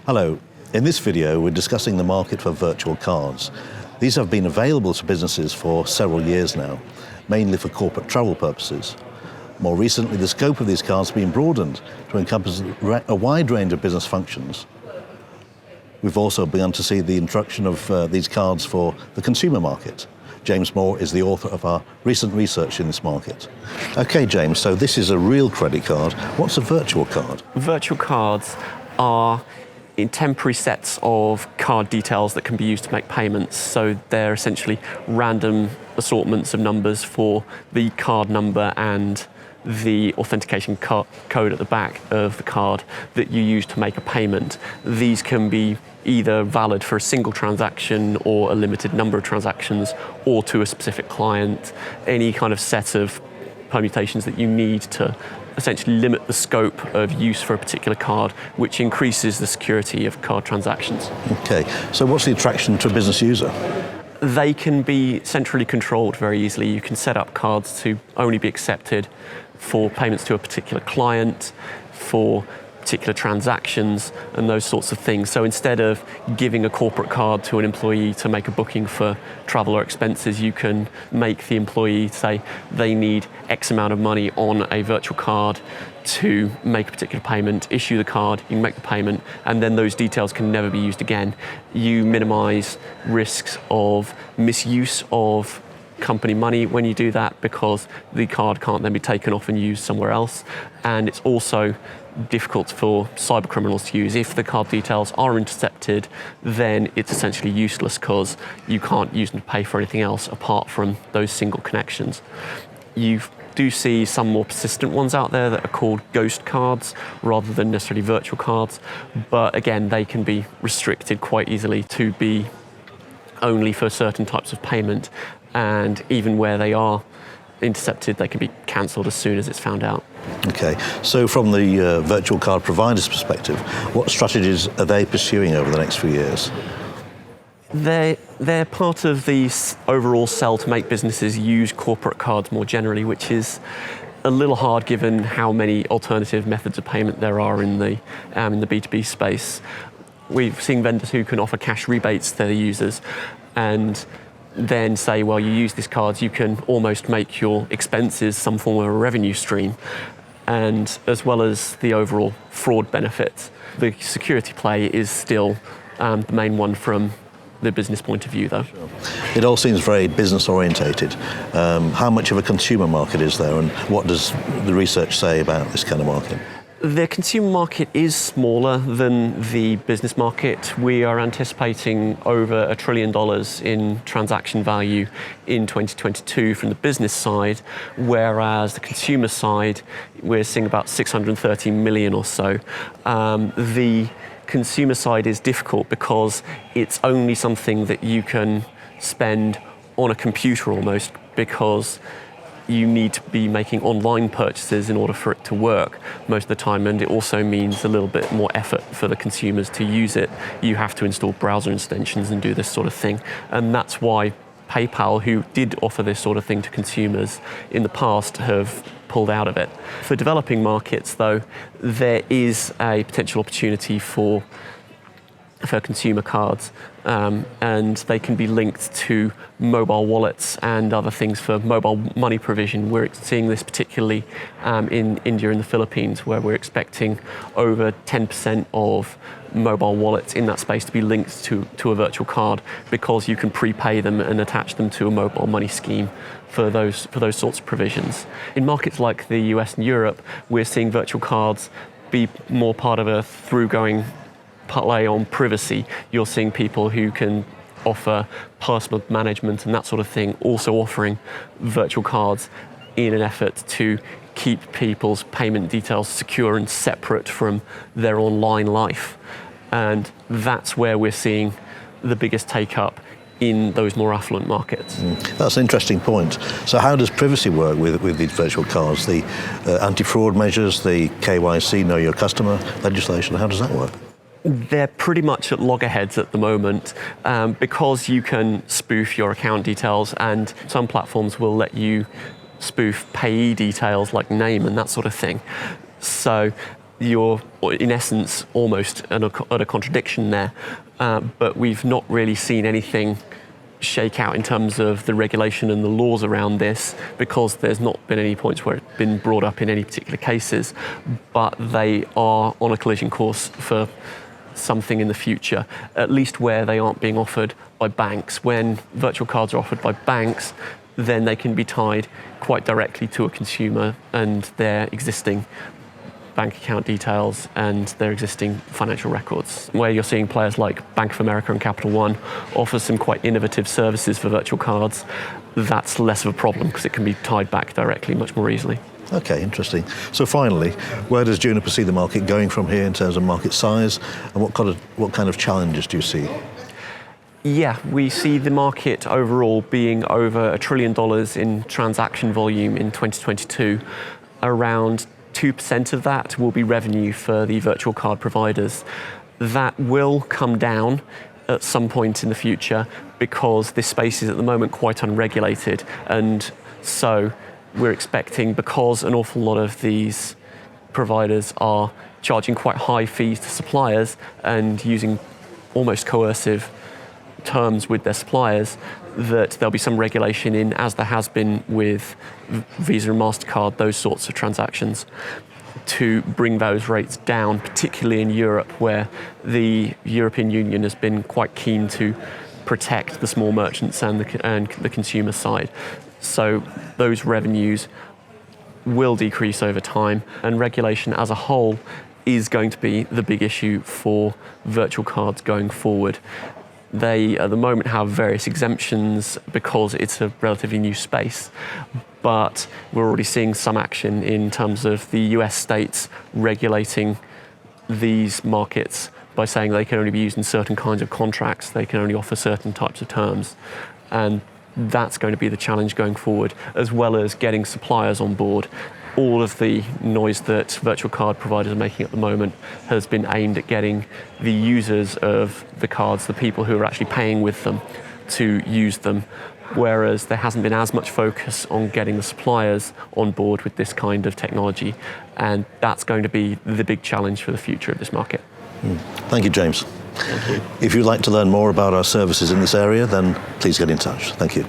Hello. In this video, we're discussing the market for virtual cards. These have been available to businesses for several years now, mainly for corporate travel purposes. More recently, the scope of these cards has been broadened to encompass a wide range of business functions. We've also begun to see the introduction of these cards for the consumer market. James Moar is the author of our recent research in this market. Okay, James, so this is a real credit card. What's a virtual card? Virtual cards are in temporary sets of card details that can be used to make payments. So they're essentially random assortments of numbers for the card number and the authentication code at the back of the card that you use to make a payment. These can be either valid for a single transaction or a limited number of transactions, or to a specific client, any kind of set of permutations that you need to essentially limit the scope of use for a particular card, which increases the security of card transactions. Okay, so what's the attraction to a business user? They can be centrally controlled very easily. You can set up cards to only be accepted for payments to a particular client, for particular transactions and those sorts of things. So instead of giving a corporate card to an employee to make a booking for travel or expenses, you can make the employee say they need X amount of money on a virtual card to make a particular payment, issue the card, you can make the payment, and then those details can never be used again. You minimize risks of misuse of company money when you do that, because the card can't then be taken off and used somewhere else. And it's also difficult for cyber criminals to use. If the card details are intercepted, then it's essentially useless because you can't use them to pay for anything else apart from those single connections. You do see some more persistent ones out there that are called ghost cards rather than necessarily virtual cards, but again, they can be restricted quite easily to be only for certain types of payment, and even where they are intercepted, they can be cancelled as soon as it's found out. Okay, so from the virtual card provider's perspective, what strategies are they pursuing over the next few years? They're part of the overall sell to make businesses use corporate cards more generally, which is a little hard given how many alternative methods of payment there are in the B2B space. We've seen vendors who can offer cash rebates to their users and then say, well, you use this card, you can almost make your expenses some form of a revenue stream. And as well as the overall fraud benefits, the security play is still the main one from the business point of view, though. Sure. It all seems very business orientated. How much of a consumer market is there, and what does the research say about this kind of market? The consumer market is smaller than the business market. We are anticipating over $1 trillion in transaction value in 2022 from the business side, whereas the consumer side, we're seeing about 630 million or so. The consumer side is difficult because it's only something that you can spend on a computer almost, because you need to be making online purchases in order for it to work most of the time, and it also means a little bit more effort for the consumers to use it. You have to install browser extensions and do this sort of thing, and that's why PayPal, who did offer this sort of thing to consumers in the past, have pulled out of it. For developing markets, though, there is a potential opportunity for consumer cards, and they can be linked to mobile wallets and other things for mobile money provision. We're seeing this particularly in India and the Philippines, where we're expecting over 10% of mobile wallets in that space to be linked to a virtual card, because you can prepay them and attach them to a mobile money scheme for those sorts of provisions. In markets like the US and Europe, we're seeing virtual cards be more part of a through-going play on privacy. You're seeing people who can offer password management and that sort of thing, also offering virtual cards in an effort to keep people's payment details secure and separate from their online life. And that's where we're seeing the biggest take-up in those more affluent markets. That's an interesting point. So how does privacy work with these virtual cards? The anti-fraud measures, the KYC, know your customer legislation, how does that work? They're pretty much at loggerheads at the moment, because you can spoof your account details, and some platforms will let you spoof payee details like name and that sort of thing. So you're, in essence, almost at a contradiction there. But we've not really seen anything shake out in terms of the regulation and the laws around this, because there's not been any points where it's been brought up in any particular cases, but they are on a collision course for something in the future, at least where they aren't being offered by banks. When virtual cards are offered by banks, then they can be tied quite directly to a consumer and their existing bank account details and their existing financial records. Where you're seeing players like Bank of America and Capital One offer some quite innovative services for virtual cards, that's less of a problem because it can be tied back directly much more easily. Okay, interesting. So finally, where does Juniper see the market going from here in terms of market size, and what kind of challenges do you see? Yeah, we see the market overall being over $1 trillion in transaction volume in 2022. Around 2% of that will be revenue for the virtual card providers. That will come down at some point in the future because this space is at the moment quite unregulated, and so we're expecting, because an awful lot of these providers are charging quite high fees to suppliers and using almost coercive terms with their suppliers, that there'll be some regulation in, as there has been with Visa and MasterCard, those sorts of transactions, to bring those rates down, particularly in Europe, where the European Union has been quite keen to protect the small merchants and the consumer side. So those revenues will decrease over time, and regulation as a whole is going to be the big issue for virtual cards going forward. They, at the moment, have various exemptions because it's a relatively new space, but we're already seeing some action in terms of the US states regulating these markets by saying they can only be used in certain kinds of contracts, they can only offer certain types of terms. And that's going to be the challenge going forward, as well as getting suppliers on board. All of the noise that virtual card providers are making at the moment has been aimed at getting the users of the cards, the people who are actually paying with them, to use them, whereas there hasn't been as much focus on getting the suppliers on board with this kind of technology, and that's going to be the big challenge for the future of this market. Thank you, James. Thank you. If you'd like to learn more about our services in this area, then please get in touch. Thank you.